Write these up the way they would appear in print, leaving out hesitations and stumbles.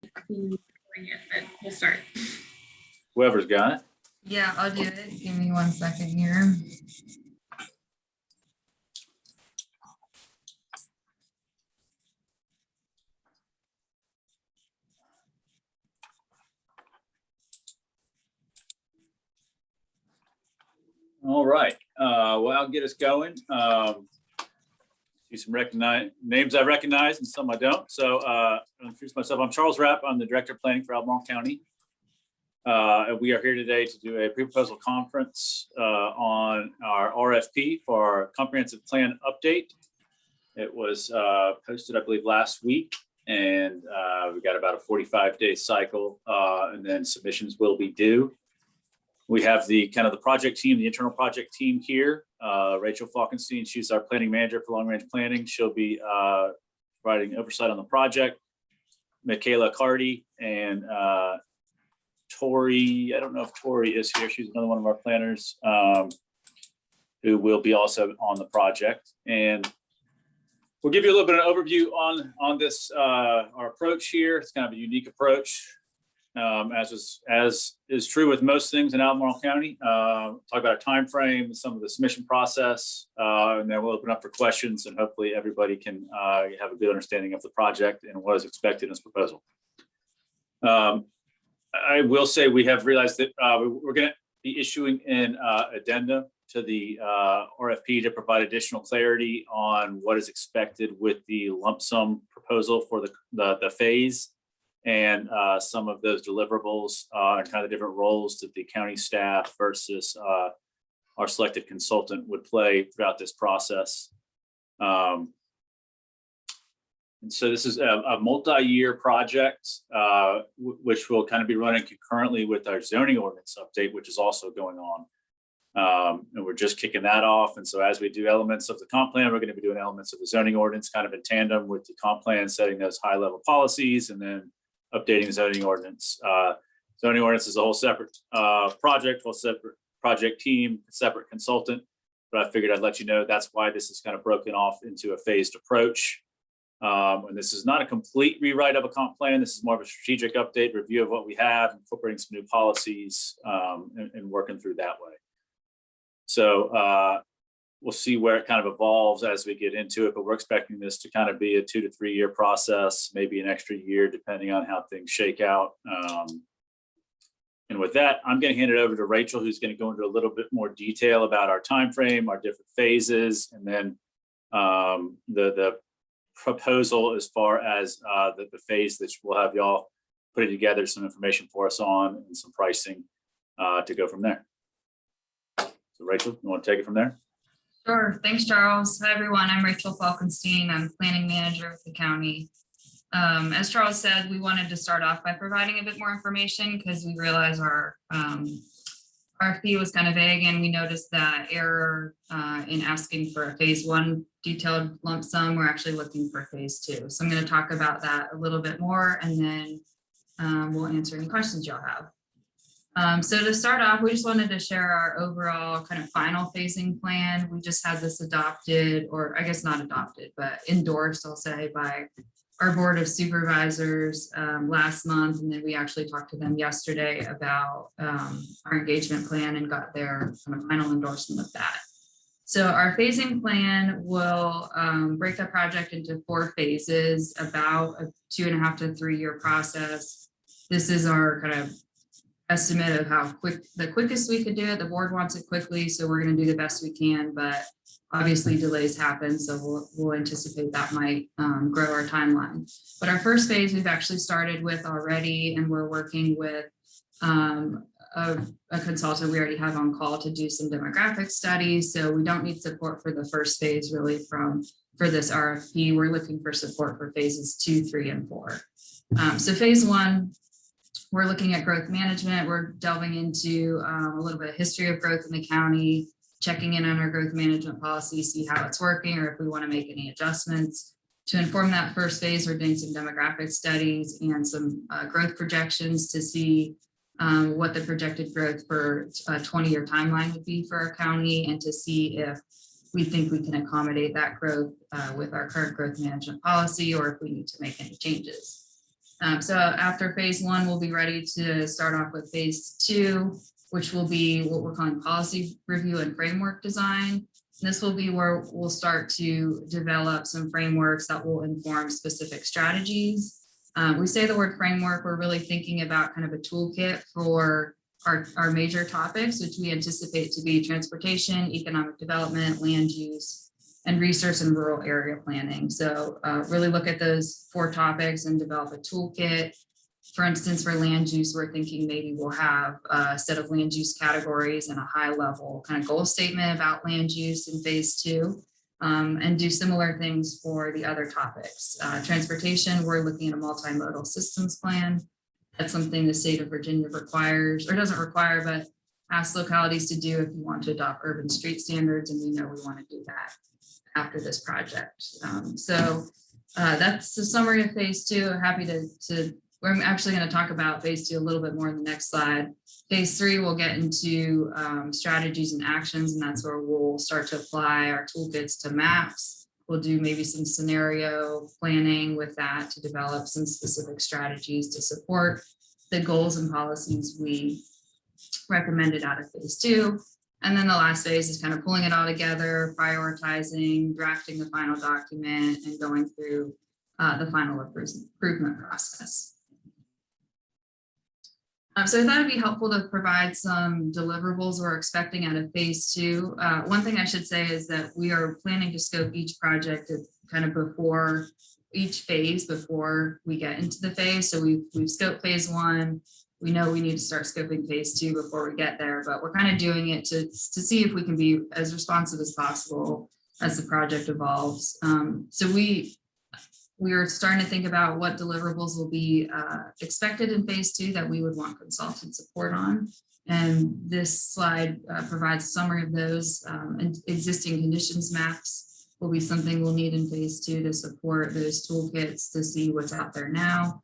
who's doing it, but we'll start. Whoever's got it. Yeah, I'll do it. Give me 1 second here. All right. Well, I'll get us going. See some names I recognize and some I don't. So I'll introduce myself. I'm Charles Rapp. I'm the Director of Planning for Albemarle County. And we are here today to do a pre-proposal conference on our RFP for our comprehensive plan update. It was posted, I believe, last week, and we got about a 45-day cycle, and then submissions will be due. We have the project team, the internal project team here. Rachel Falkenstein, she's our planning manager for long-range planning. She'll be providing oversight on the project. Michaela Cardy and Tori, I don't know if Tori is here. She's another one of our planners who will be also on the project. And we'll give you a little bit of an overview on this, our approach here. It's kind of a unique approach. As is true with most things in Albemarle County. Talk about our time frame, some of the submission process, and then we'll open up for questions, and hopefully everybody can have a good understanding of the project and what is expected in this proposal. I will say we have realized that we're going to be issuing an addendum to the RFP to provide additional clarity on what is expected with the lump sum proposal for the phase. And some of those deliverables and kind of the different roles that the county staff versus our selected consultant would play throughout this process. And so this is a multi-year project, which will kind of be running concurrently with our zoning ordinance update, which is also going on. And we're just kicking that off. And so as we do elements of the comp plan, we're going to be doing elements of the zoning ordinance kind of in tandem with the comp plan, setting those high level policies, and then updating the zoning ordinance. Zoning ordinance is a whole separate project, whole separate project team, separate consultant. But I figured I'd let you know that's why this is kind of broken off into a phased approach. And this is not a complete rewrite of a comp plan. This is more of a strategic update, review of what we have, incorporating some new policies, and working through that way. So we'll see where it kind of evolves as we get into it, but we're expecting this to kind of be a 2 to 3 year process, maybe an extra year, depending on how things shake out. And with that, I'm going to hand it over to Rachel, who's going to go into a little bit more detail about our time frame, our different phases, and then the proposal as far as the phase that we'll have y'all putting together some information for us on and some pricing to go from there. So Rachel, you want to take it from there? Sure. Thanks, Charles. Hi, everyone. I'm Rachel Falkenstein. I'm planning manager of the county. As Charles said, we wanted to start off by providing a bit more information because we realized our RFP was kind of vague, and we noticed that error in asking for a phase 1 detailed lump sum. We're actually looking for phase 2. So I'm going to talk about that a little bit more, and then we'll answer any questions y'all have. So to start off, we just wanted to share our overall kind of final phasing plan. We just had this adopted, or I guess not adopted, but endorsed, I'll say, by our board of supervisors last month. And then we actually talked to them yesterday about our engagement plan and got their kind of final endorsement of that. So our phasing plan will break the project into 4 phases, about a 2.5 to 3 year process. This is our kind of estimate of how the quickest we could do it. The board wants it quickly, so we're going to do the best we can, but obviously delays happen, so we'll anticipate that might grow our timeline. But our first phase we've actually started with already, and we're working with a consultant we already have on call to do some demographic studies, so we don't need support for the first phase really for this RFP. We're looking for support for phases 2, 3, and 4. So phase 1, we're looking at growth management. We're delving into a little bit of history of growth in the county, checking in on our growth management policy, see how it's working, or if we want to make any adjustments. To inform that first phase, we're doing some demographic studies and some growth projections to see what the projected growth for a 20-year timeline would be for our county, and to see if we think we can accommodate that growth with our current growth management policy, or if we need to make any changes. So after phase one, we'll be ready to start off with phase two, which will be what we're calling policy review and framework design. This will be where we'll start to develop some frameworks that will inform specific strategies. We say the word framework, we're really thinking about kind of a toolkit for our major topics, which we anticipate to be transportation, economic development, land use, and research and rural area planning. So really look at those 4 topics and develop a toolkit. For instance, for land use, we're thinking maybe we'll have a set of land use categories and a high level kind of goal statement about land use in phase 2, and do similar things for the other topics. Transportation, we're looking at a multimodal systems plan. That's something the state of Virginia requires, or doesn't require, but asks localities to do if you want to adopt urban street standards, and we know we want to do that after this project. That's the summary of phase 2. I'm happy to we're actually going to talk about phase 2 a little bit more in the next slide. Phase 3, we'll get into strategies and actions, and that's where we'll start to apply our toolkits to maps. We'll do maybe some scenario planning with that to develop some specific strategies to support the goals and policies we recommended out of phase 2. And then the last phase is kind of pulling it all together, prioritizing, drafting the final document, and going through the final improvement process. So that would be helpful to provide some deliverables we're expecting out of phase 2. One thing I should say is that we are planning to scope each project kind of before each phase, before we get into the phase. So we've scoped phase 1. We know we need to start scoping phase 2 before we get there, but we're kind of doing it to see if we can be as responsive as possible as the project evolves. So we are starting to think about what deliverables will be expected in phase 2 that we would want consultant support on. And this slide provides a summary of those. And existing conditions maps will be something we'll need in phase 2 to support those toolkits to see what's out there now.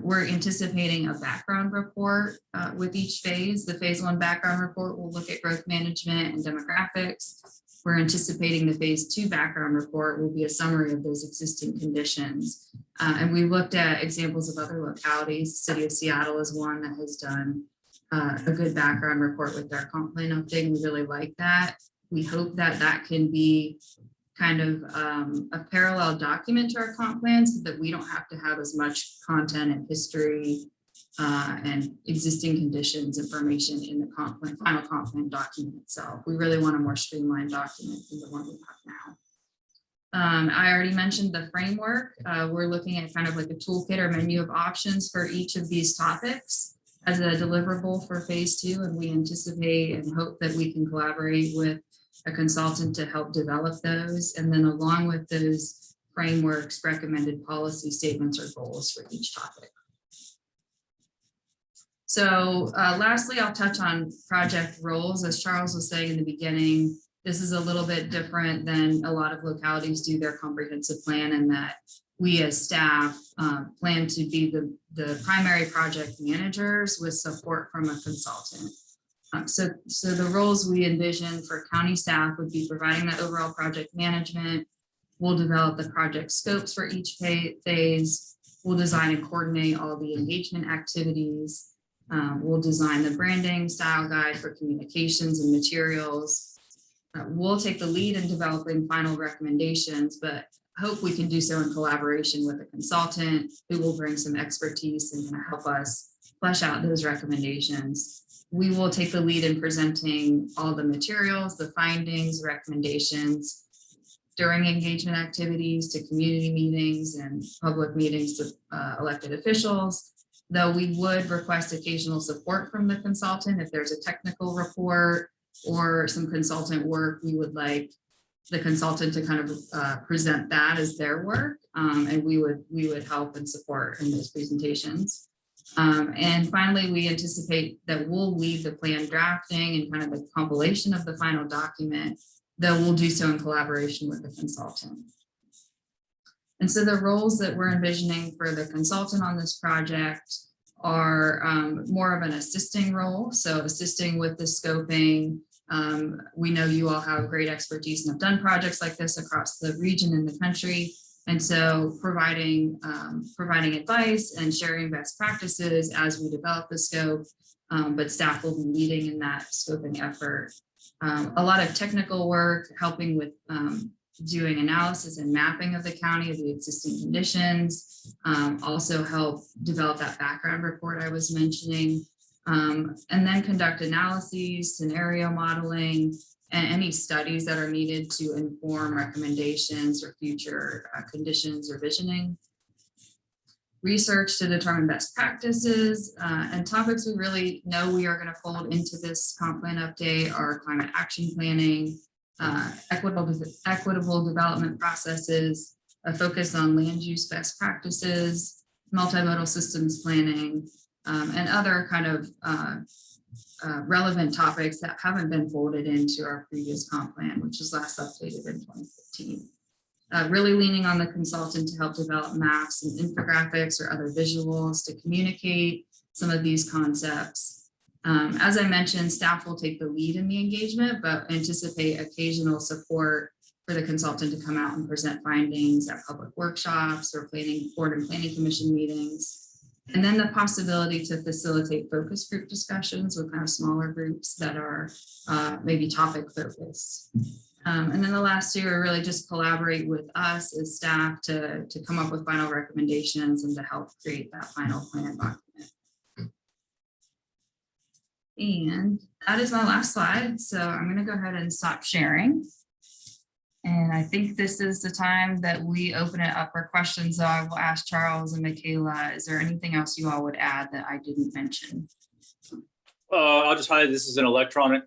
We're anticipating a background report with each phase. The phase 1 background report will look at growth management and demographics. We're anticipating the phase 2 background report will be a summary of those existing conditions. And we looked at examples of other localities. The city of Seattle is one that has done a good background report with their comp plan update. We really like that. We hope that that can be kind of a parallel document to our comp plan so that we don't have to have as much content and history and existing conditions information in the comp plan, final comp plan document itself. We really want a more streamlined document than the one we have now. I already mentioned the framework. We're looking at kind of like a toolkit or menu of options for each of these topics as a deliverable for phase 2, and we anticipate and hope that we can collaborate with a consultant to help develop those, and then along with those frameworks, recommended policy statements or goals for each topic. So lastly, I'll touch on project roles. As Charles was saying in the beginning, this is a little bit different than a lot of localities do their comprehensive plan, and that we as staff plan to be the primary project managers with support from a consultant. So the roles we envision for county staff would be providing that overall project management. We'll develop the project scopes for each phase. We'll design and coordinate all the engagement activities. We'll design the branding style guide for communications and materials. We'll take the lead in developing final recommendations, but hope we can do so in collaboration with a consultant who will bring some expertise and kind of help us flesh out those recommendations. We will take the lead in presenting all the materials, the findings, recommendations during engagement activities to community meetings and public meetings to elected officials. Though we would request occasional support from the consultant if there's a technical report or some consultant work, we would like the consultant to kind of present that as their work, and we would help and support in those presentations. And finally, we anticipate that we'll lead the plan drafting and kind of the compilation of the final document, though we'll do so in collaboration with the consultant. And so the roles that we're envisioning for the consultant on this project are more of an assisting role. So assisting with the scoping. We know you all have great expertise and have done projects like this across the region and the country. And so providing advice and sharing best practices as we develop the scope, but staff will be leading in that scoping effort. A lot of technical work, helping with doing analysis and mapping of the county of the existing conditions, also help develop that background report I was mentioning, and then conduct analyses, scenario modeling, and any studies that are needed to inform recommendations or future conditions or visioning. Research to determine best practices and topics we really know we are going to fold into this comp plan update are climate action planning, equitable development processes, a focus on land use best practices, multimodal systems planning, and other kind of relevant topics that haven't been folded into our previous comp plan, which was last updated in 2015. Really leaning on the consultant to help develop maps and infographics or other visuals to communicate some of these concepts. As I mentioned, staff will take the lead in the engagement, but anticipate occasional support for the consultant to come out and present findings at public workshops or board and planning commission meetings. And then the possibility to facilitate focus group discussions with kind of smaller groups that are maybe topic focused. And then the last two are really just collaborate with us as staff to come up with final recommendations and to help create that final plan document. And that is my last slide. So I'm going to go ahead and stop sharing. And I think this is the time that we open it up for questions. So I will ask Charles and Michaela, is there anything else you all would add that I didn't mention? I'll just highlight this is an electronic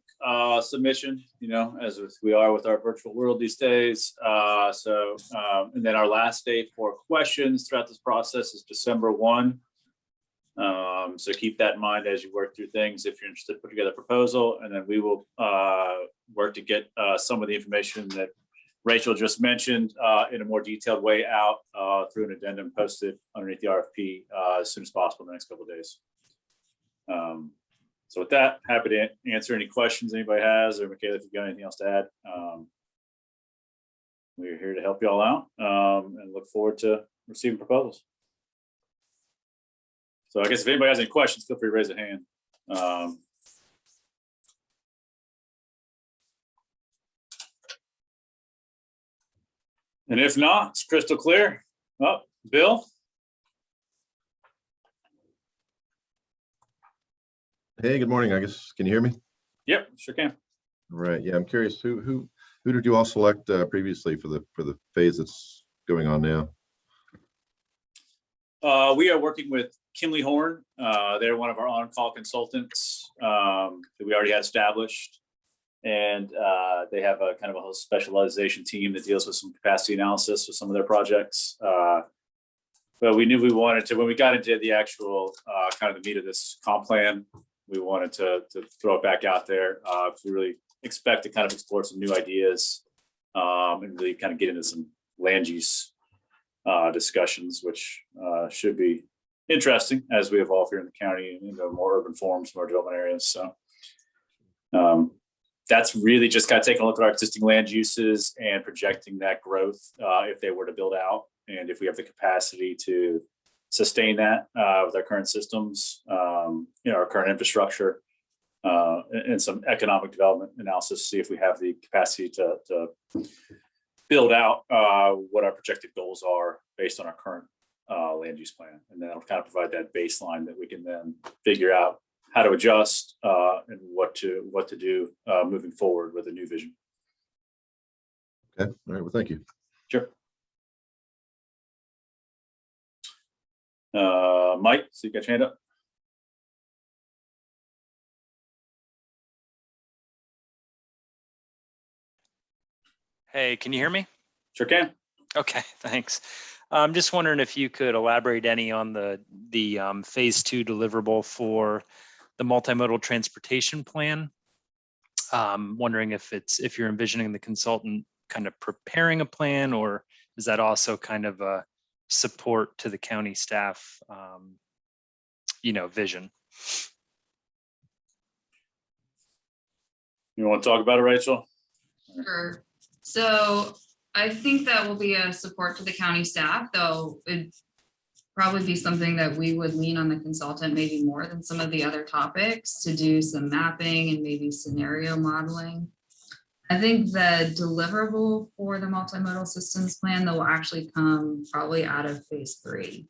submission, you know, as we are with our virtual world these days. And then our last date for questions throughout this process is December 1. So keep that in mind as you work through things if you're interested to put together a proposal. And then we will work to get some of the information that Rachel just mentioned in a more detailed way out through an addendum posted underneath the RFP as soon as possible in the next couple of days. So with that, happy to answer any questions anybody has, or Michaela, if you've got anything else to add. We're here to help you all out and look forward to receiving proposals. So I guess if anybody has any questions, feel free to raise a hand. And if not, it's crystal clear. Oh, Bill? Hey, good morning. I guess, can you hear me? Yep, sure can. Right. Yeah, I'm curious. Who did you all select previously for the phase that's going on now? We are working with Kimley Horn. They're one of our on-call consultants that we already had established. And they have a kind of a whole specialization team that deals with some capacity analysis with some of their projects. But we knew we wanted to, when we got into the actual kind of the meat of this comp plan, we wanted to throw it back out there. We really expect to kind of explore some new ideas and really kind of get into some land use discussions, which should be interesting as we evolve here in the county and into more urban forms, more development areas. So that's really just kind of taking a look at our existing land uses and projecting that growth if they were to build out, and if we have the capacity to sustain that with our current systems, our current infrastructure, and some economic development analysis, see if we have the capacity to build out what our projected goals are based on our current land use plan. And then it'll kind of provide that baseline that we can then figure out how to adjust and what to do moving forward with a new vision. Okay. All right. Well, thank you. Sure. Mike, so you got your hand up. Hey, can you hear me? Sure can. Okay, thanks. I'm just wondering if you could elaborate any on the phase 2 deliverable for the multimodal transportation plan. Wondering if you're envisioning the consultant kind of preparing a plan, or is that also kind of a support to the county staff, vision? You want to talk about it, Rachel? Sure. So I think that will be a support to the county staff, though it'd probably be something that we would lean on the consultant maybe more than some of the other topics to do some mapping and maybe scenario modeling. I think the deliverable for the multimodal systems plan that will actually come probably out of phase 3.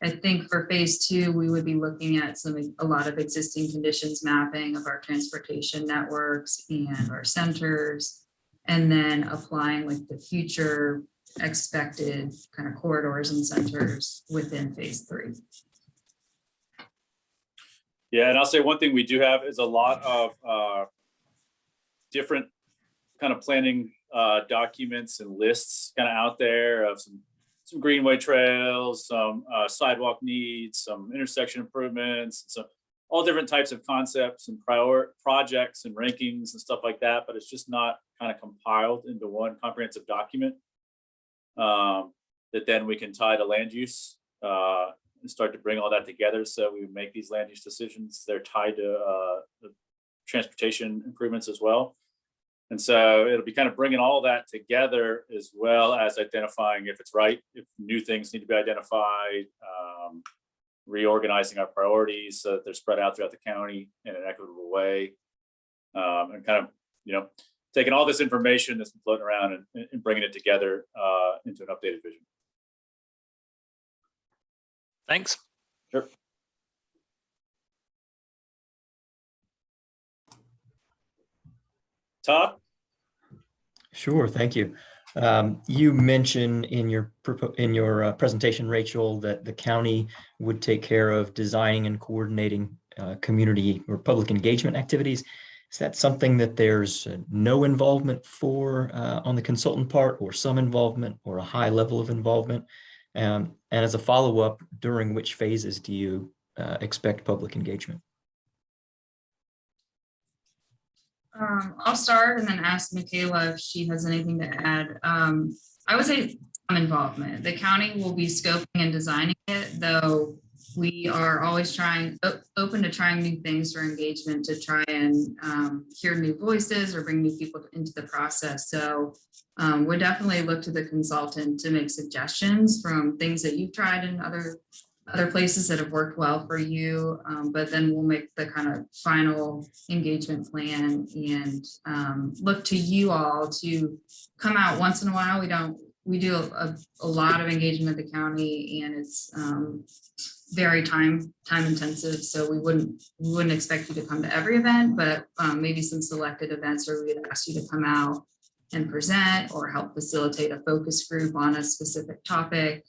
I think for phase 2, we would be looking at a lot of existing conditions mapping of our transportation networks and our centers, and then applying like the future expected kind of corridors and centers within phase 3. Yeah, and I'll say one thing we do have is a lot of different kind of planning documents and lists kind of out there of some greenway trails, some sidewalk needs, some intersection improvements, so all different types of concepts and projects and rankings and stuff like that, but it's just not kind of compiled into one comprehensive document that then we can tie to land use and start to bring all that together. So we make these land use decisions. They're tied to the transportation improvements as well. And so it'll be kind of bringing all that together, as well as identifying if it's right, if new things need to be identified, reorganizing our priorities so that they're spread out throughout the county in an equitable way, and kind of, taking all this information that's been floating around and bringing it together into an updated vision. Thanks. Sure. Todd? Sure, thank you. You mentioned in your presentation, Rachel, that the county would take care of designing and coordinating community or public engagement activities. Is that something that there's no involvement for on the consultant part, or some involvement, or a high level of involvement? And as a follow-up, during which phases do you expect public engagement? I'll start and then ask Michaela if she has anything to add. I would say some involvement. The county will be scoping and designing it, though we are always open to trying new things for engagement to try and hear new voices or bring new people into the process. So we'll definitely look to the consultant to make suggestions from things that you've tried in other places that have worked well for you, but then we'll make the kind of final engagement plan and look to you all to come out once in a while. We do a lot of engagement at the county, and it's very time intensive. So we wouldn't expect you to come to every event, but maybe some selected events where we'd ask you to come out and present or help facilitate a focus group on a specific topic.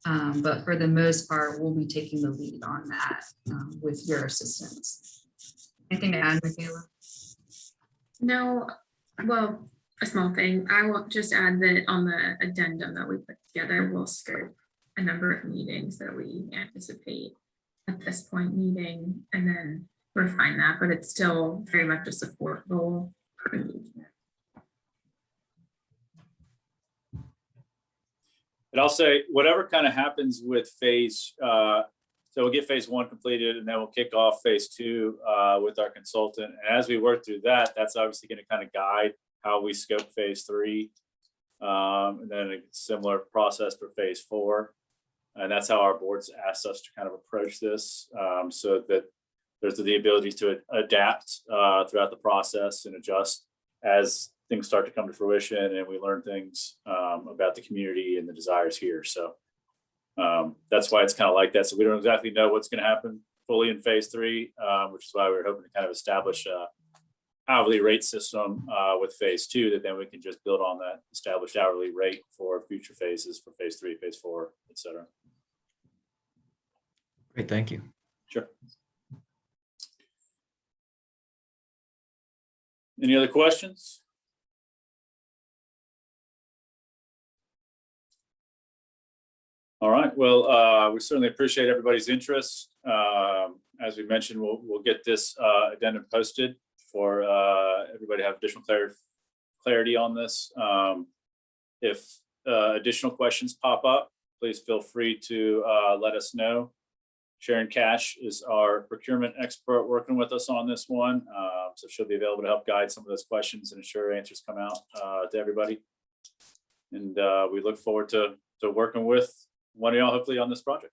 But for the most part, we'll be taking the lead on that with your assistance. Anything to add, Michaela? No, well, a small thing. I will just add that on the addendum that we put together, we'll scope a number of meetings that we anticipate at this point meeting, and then refine that, but it's still very much a support role for engagement. And I'll say whatever kind of happens with phase, so we'll get phase 1 completed, and then we'll kick off phase 2 with our consultant. And as we work through that, that's obviously going to kind of guide how we scope phase 3, and then a similar process for phase 4. And that's how our boards asked us to kind of approach this, so that there's the ability to adapt throughout the process and adjust as things start to come to fruition and we learn things about the community and the desires here. So that's why it's kind of like that. So we don't exactly know what's going to happen fully in phase 3, which is why we're hoping to kind of establish a hourly rate system with phase 2, that then we can just build on that established hourly rate for future phases for phase 3, phase 4, et cetera. Great, thank you. Sure. Any other questions? All right, well, we certainly appreciate everybody's interest. As we mentioned, we'll get this addendum posted for everybody to have additional clarity on this. If additional questions pop up, please feel free to let us know. Sharon Cash is our procurement expert working with us on this one. So she'll be available to help guide some of those questions and ensure answers come out to everybody. And we look forward to working with one of y'all hopefully on this project.